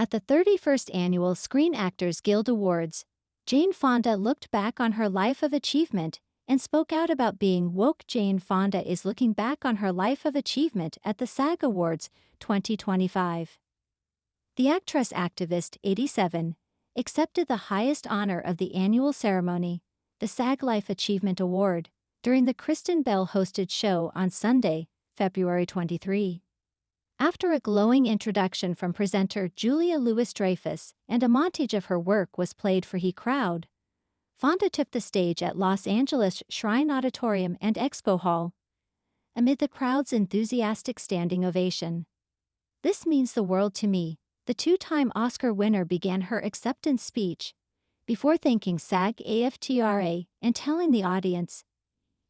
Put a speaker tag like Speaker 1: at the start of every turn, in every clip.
Speaker 1: At the 31st Annual Screen Actors Guild Awards, Jane Fonda looked back on her life of achievement and spoke out about being woke. Jane Fonda is looking back on her life of achievement at the SAG Awards 2025. The actress activist, 87, accepted the highest honor of the annual ceremony, the SAG Life Achievement Award, during the Kristen Bell-hosted show on Sunday, February 23. After a glowing introduction from presenter Julia Louis-Dreyfus and a montage of her work was played for the crowd, Fonda took the stage at Los Angeles Shrine Auditorium and Expo Hall, amid the crowd's enthusiastic standing ovation. "This means the world to me," the two-time Oscar winner began her acceptance speech, before thanking SAG-AFTRA and telling the audience,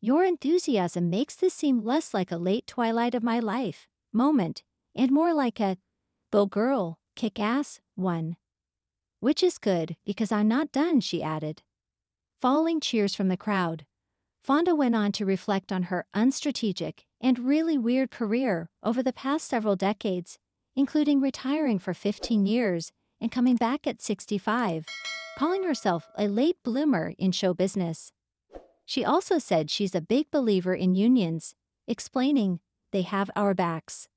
Speaker 1: "Your enthusiasm makes this seem less like a late twilight of my life moment, and more like a go girl, kick ass one. Which is good, because I'm not done," she added. Following cheers from the crowd, Fonda went on to reflect on her unstrategic and really weird career over the past several decades, including retiring for 15 years and coming back at 65, calling herself a late bloomer in show business. She also said she's a big believer in unions, explaining, "They have our backs.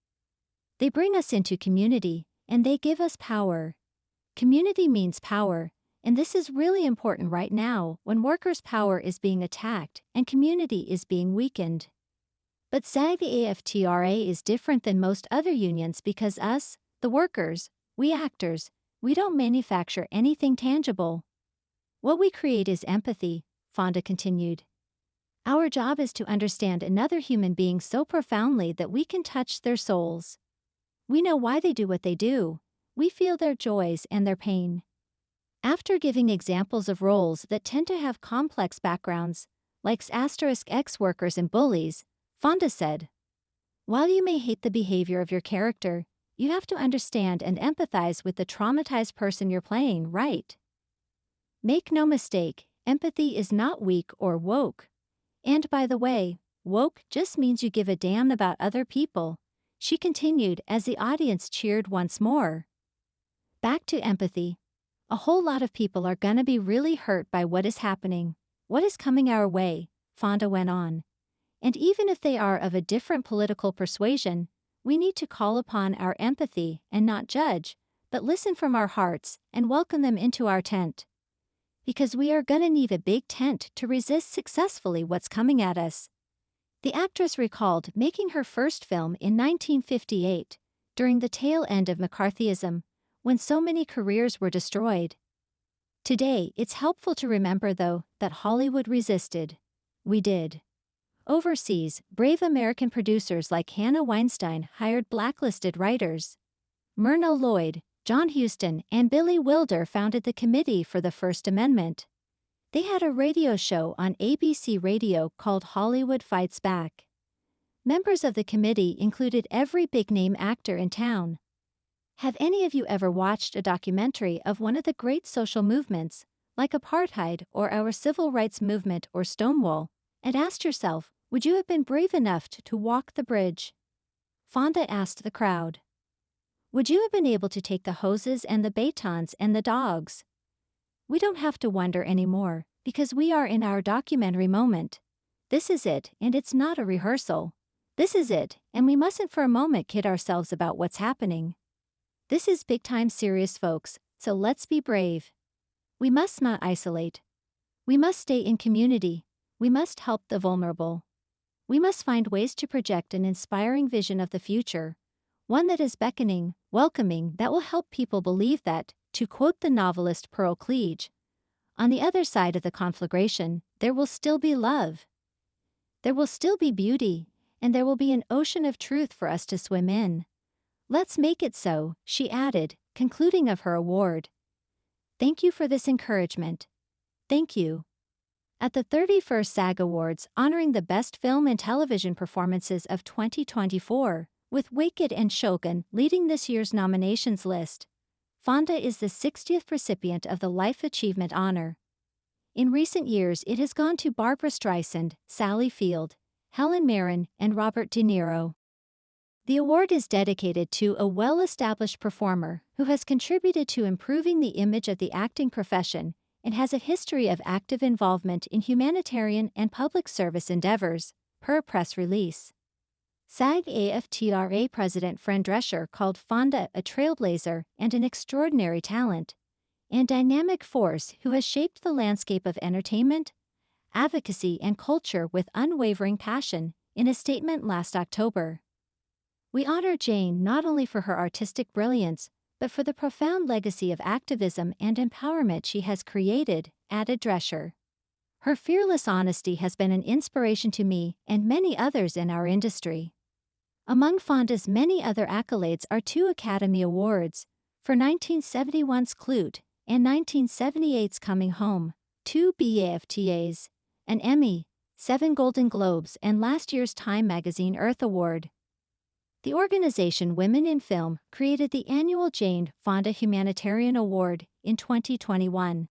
Speaker 1: They bring us into community, and they give us power. Community means power, and this is really important right now when workers' power is being attacked and community is being weakened." But SAG-AFTRA is different than most other unions because us, the workers, we actors, we don't manufacture anything tangible. What we create is empathy, Fonda continued. Our job is to understand another human being so profoundly that we can touch their souls. We know why they do what they do. We feel their joys and their pain. After giving examples of roles that tend to have complex backgrounds, like ex-workers and bullies, Fonda said, "While you may hate the behavior of your character, you have to understand and empathize with the traumatized person you're playing, right? Make no mistake, empathy is not weak or woke. And by the way, woke just means you give a damn about other people," she continued as the audience cheered once more. Back to empathy. A whole lot of people are gonna be really hurt by what is happening, what is coming our way, Fonda went on. And even if they are of a different political persuasion, we need to call upon our empathy and not judge, but listen from our hearts and welcome them into our tent. Because we are gonna need a big tent to resist successfully what's coming at us. The actress recalled making her first film in 1958, during the tail end of McCarthyism, when so many careers were destroyed. Today, it's helpful to remember, though, that Hollywood resisted. We did. Overseas, brave American producers like Hannah Weinstein hired blacklisted writers. Myrna Lloyd, John Huston, and Billy Wilder founded the Committee for the First Amendment. They had a radio show on ABC Radio called Hollywood Fights Back. Members of the committee included every big-name actor in town. Have any of you ever watched a documentary of one of the great social movements, like apartheid or our civil rights movement or Stonewall, and asked yourself, would you have been brave enough to walk the bridge? Fonda asked the crowd. Would you have been able to take the hoses and the batons and the dogs? We don't have to wonder anymore, because we are in our documentary moment. This is it, and it's not a rehearsal. This is it, and we mustn't for a moment kid ourselves about what's happening. This is big-time serious, folks, so let's be brave. We must not isolate. We must stay in community. We must help the vulnerable. We must find ways to project an inspiring vision of the future, one that is beckoning, welcoming, that will help people believe that, to quote the novelist Pearl Cleage, on the other side of the conflagration, there will still be love. There will still be beauty, and there will be an ocean of truth for us to swim in. Let's make it so, she added, concluding of her award. Thank you for this encouragement. Thank you. At the 31st SAG Awards honoring the best film and television performances of 2024, with Wicked and Shogun leading this year's nominations list, Fonda is the 60th recipient of the Life Achievement Honor. In recent years it has gone to Barbra Streisand, Sally Field, Helen Mirren, and Robert De Niro. The award is dedicated to a well-established performer who has contributed to improving the image of the acting profession and has a history of active involvement in humanitarian and public service endeavors, per press release. SAG-AFTRA President Fran Drescher called Fonda a trailblazer and an extraordinary talent and dynamic force who has shaped the landscape of entertainment, advocacy, and culture with unwavering passion, in a statement last October. We honor Jane not only for her artistic brilliance, but for the profound legacy of activism and empowerment she has created, added Drescher. Her fearless honesty has been an inspiration to me and many others in our industry. Among Fonda's many other accolades are 2 Academy Awards, for 1971's Clute and 1978's Coming Home, 2 BAFTAs, an Emmy, 7 Golden Globes, and last year's Time magazine Earth Award. The organization Women in Film created the annual Jane Fonda Humanitarian Award in 2021.